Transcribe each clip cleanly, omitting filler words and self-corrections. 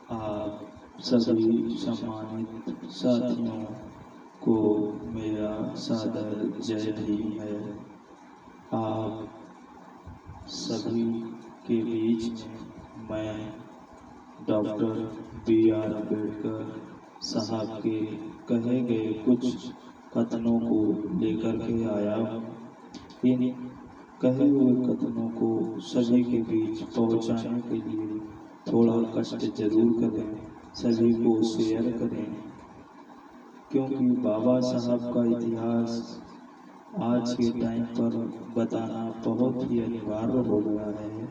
आप सभी सम्मानित साथियों को मेरा सादर जय भीम है। आप सभी के बीच में मैं डॉक्टर B.R. अम्बेडकर साहब के कहे गए कुछ कथनों को लेकर के आया हूँ। इन कहे हुए कथनों को सभी के बीच पहुँचाने के लिए थोड़ा कष्ट जरूर करें, सभी को शेयर करें, क्योंकि बाबा साहब का इतिहास आज के टाइम पर बताना बहुत ही अनिवार्य हो गया है।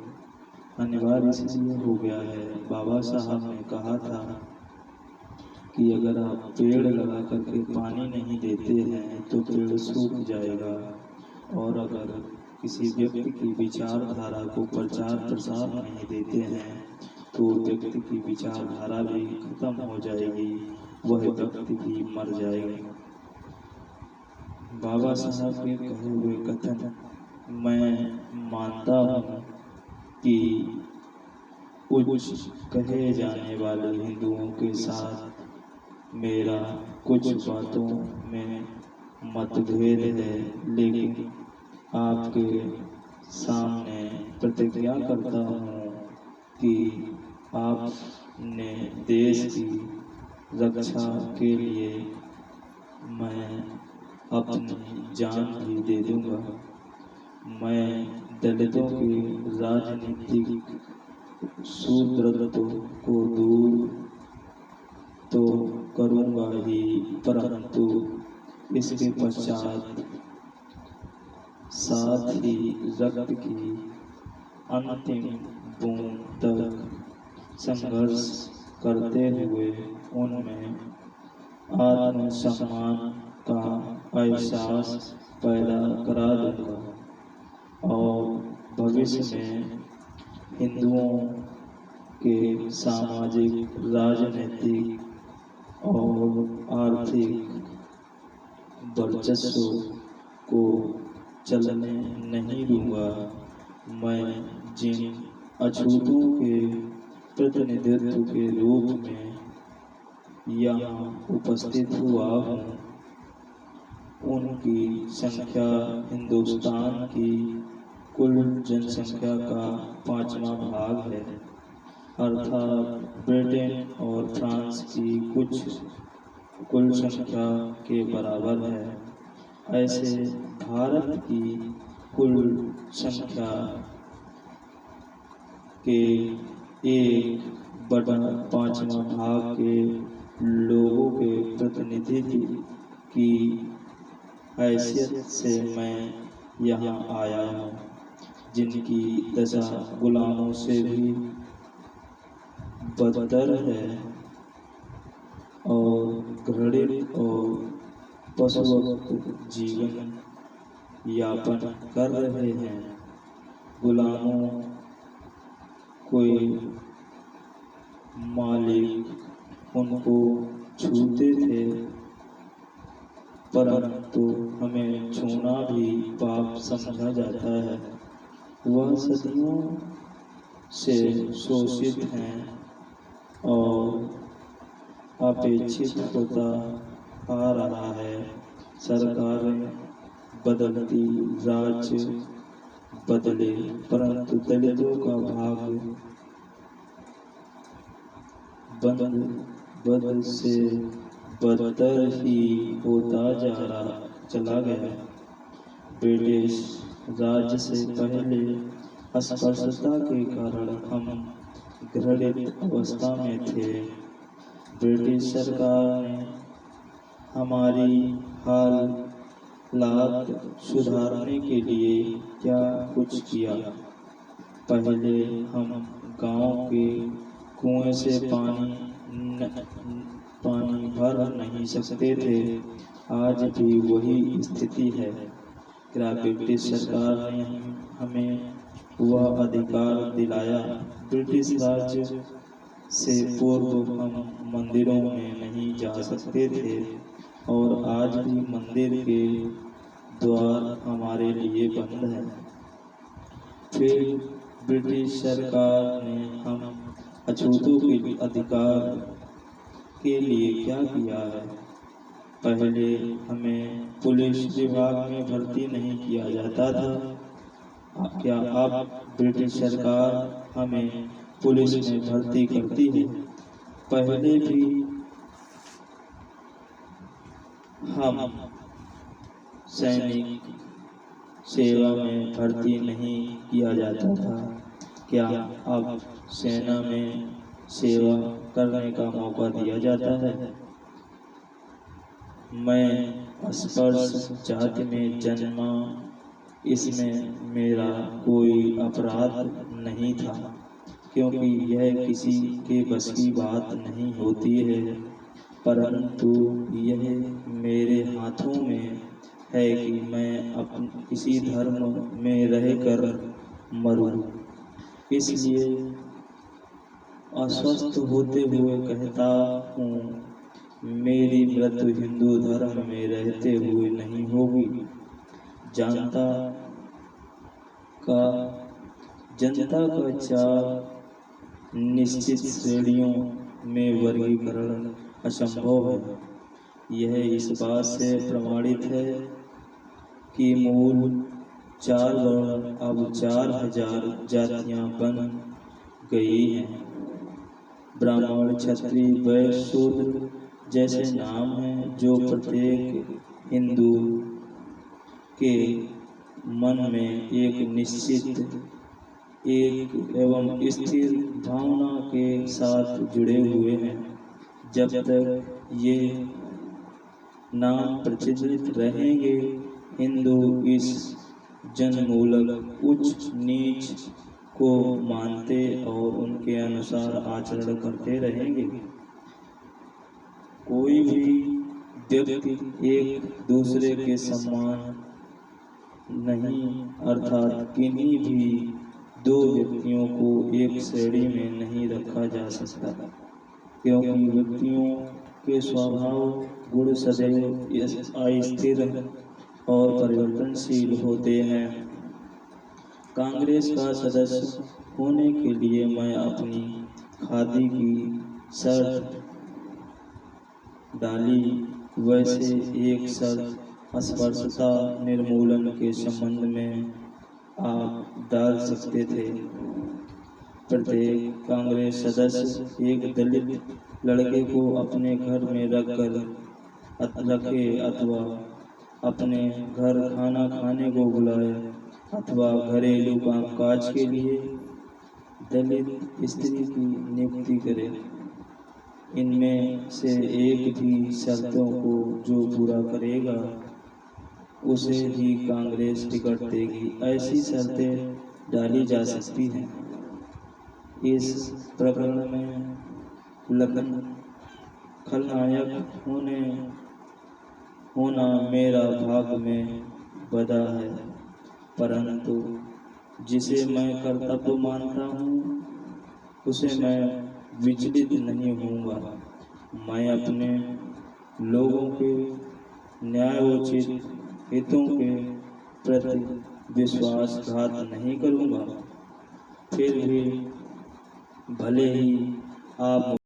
अनिवार्य इसलिए हो गया है, बाबा साहब ने कहा था कि अगर आप पेड़ लगा करके पानी नहीं देते हैं तो पेड़ सूख जाएगा, और अगर किसी व्यक्ति की विचारधारा को प्रचार प्रसार नहीं देते हैं तो व्यक्ति की विचारधारा भी खत्म हो जाएगी, वह व्यक्ति भी मर जाएगा। बाबा साहब के कहे हुए कथन मैं मानता हूँ कि कुछ कहे जाने वाले हिंदुओं के साथ मेरा कुछ बातों में मतभेद है, लेकिन आपके सामने प्रतिज्ञा करता हूँ कि आपने देश की रक्षा के लिए मैं अपनी जान भी दे दूंगा। मैं दलितों के राजनीतिक शूद्रत्व को दूर तो करूंगा ही, परंतु इसके पश्चात साथ ही रक्त की अंतिम बूंद तक संघर्ष करते हुए उनमें आत्मसम्मान का एहसास पैदा करा दूंगा और भविष्य में हिंदुओं के सामाजिक, राजनीतिक और आर्थिक वर्चस्व को चलने नहीं दूंगा। मैं जिन अछूतों के प्रतिनिधित्व के रूप में यहाँ उपस्थित हुआ हूँ, उनकी संख्या हिंदुस्तान की कुल जनसंख्या का 5वां भाग है, अर्थात ब्रिटेन और फ्रांस की कुछ कुल संख्या के बराबर है। ऐसे भारत की कुल संख्या के 1/5वां भाग के लोगों के प्रतिनिधित्व की हैसियत से मैं यहाँ आया हूँ, जिनकी दशा गुलामों से भी बदतर है और घृणित और पशुवत जीवन यापन कर रहे हैं। गुलामों कोई मालिक उनको छूते थे, परंतु हमें छूना भी पाप समझा जाता है। वह सदियों से शोषित हैं और अपेक्षित होता आ रहा है। सरकारें बदलती, राज्य बदले, परंतु दलितों का भाग बद से बदतर ही होता चला गया। ब्रिटिश राज से पहले अस्पृश्यता के कारण हम घृणित अवस्था में थे। ब्रिटिश सरकार ने हमारी हालात सुधारने के लिए क्या कुछ किया। पहले हम गांव के कुएं से पानी भर नहीं सकते थे, आज भी वही स्थिति है। क्या ब्रिटिश सरकार ने हमें वह अधिकार दिलाया? ब्रिटिश राज्य से पूर्व हम मंदिरों में नहीं जा सकते थे और आज भी मंदिर के द्वार हमारे लिए बंद हैं। फिर ब्रिटिश सरकार ने अछूतों के अधिकार के लिए क्या किया है। पहले हमें पुलिस विभाग में भर्ती नहीं किया जाता था, क्या अब ब्रिटिश सरकार हमें पुलिस में भर्ती करती है। पहले भी हम सैनिक सेवा में भर्ती नहीं किया जाता था, क्या अब सेना में सेवा करने का मौका दिया जाता है। मैं स्पर्श जाति में जन्मा, इसमें मेरा कोई अपराध नहीं था, क्योंकि यह किसी के बस की बात नहीं होती है, परंतु यह मेरे हाथों में है कि मैं किसी धर्म में रहकर मरूं। इसलिए अस्वस्थ होते हुए कहता हूँ, मेरी मृत्यु हिंदू धर्म में रहते हुए नहीं होगी। जनता का चार निश्चित श्रेणियों में वर्गीकरण असंभव है। यह इस बात से प्रमाणित है कि मूल 4 वर्ण अब 4000 जातियां बन गई हैं। ब्राह्मण, क्षत्रिय, वैश्य, शूद्र जैसे नाम हैं, जो प्रत्येक हिंदू के मन में एक निश्चित एक एवं स्थिर भावना के साथ जुड़े हुए हैं। जब तक ये नाम प्रचलित रहेंगे, हिंदू इस जनमूलक उच्च नीच को मानते और उनके अनुसार आचरण करते रहेंगे। कोई भी व्यक्ति एक दूसरे के समान नहीं, अर्थात किन्हीं भी 2 व्यक्तियों को एक श्रेणी में नहीं रखा जा सकता, क्योंकि व्यक्तियों के स्वभाव गुण सदैव अस्थिर और परिवर्तनशील होते हैं। कांग्रेस का सदस्य होने के लिए मैं अपनी खादी की शर्ट डाली, वैसे एक शर्त अस्पृश्यता निर्मूलन के संबंध में आप डाल सकते थे। प्रत्येक कांग्रेस सदस्य एक दलित लड़के को अपने घर में रखे अथवा अपने घर खाना खाने को बुलाए अथवा घरेलू कामकाज के लिए दलित स्त्री की नियुक्ति करे। इनमें से एक भी शर्तों को जो पूरा करेगा उसे ही कांग्रेस टिकट देगी। ऐसी शर्तें डाली जा सकती हैं। इस प्रकरण में लखन खलनायक होना मेरा भाग में बधा है, परंतु जिसे मैं कर्तव्य मानता हूँ उसे मैं विचलित नहीं होऊंगा। मैं अपने लोगों के न्यायोचित हितों के प्रति विश्वासघात नहीं करूंगा। फिर भी भले ही आप